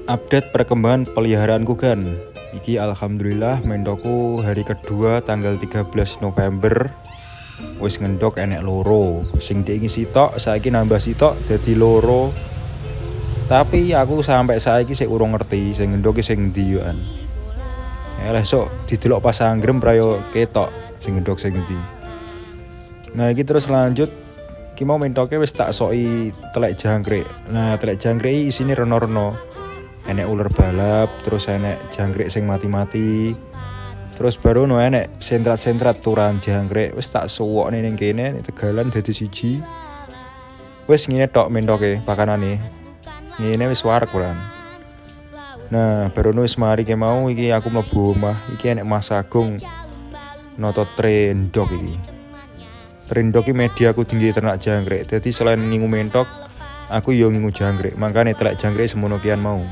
Update perkembangan peliharaanku kan. Iki alhamdulillah mendoku hari kedua tanggal 13 November wis ngendok enek loro. Sing diingi sitok saiki nambah sitok dadi loro. Tapi aku sampai saiki sik urung ngerti sing ngendok sing ndi yo an. Eleh sok didelok pas anggrem prayo ketok sing ngendok sing ndi. Nah iki terus lanjut iki mau mentoke wis tak soki telek jangkrik. Nah telek jangkrik isine reno-reno. Enek ular balap, terus enek jangkrik sing mati-mati. Terus baru no enek sentrat-sentrat turan jangkrik. Wis tak suwokne ning kene Tegalan dadi siji. Wis ngene tok mentoke pakanane. Ngene wis warek kan. Nah, baru no wis mari ke mau iki aku mlebu omah. Iki enek Mas Agung noto trendok iki. Trendok iki media aku tinggi ternak jangkrik. Jadi selain ngingu mentok, aku yo ngingu jangkrik. Makane telek jangkrik semono kian mau.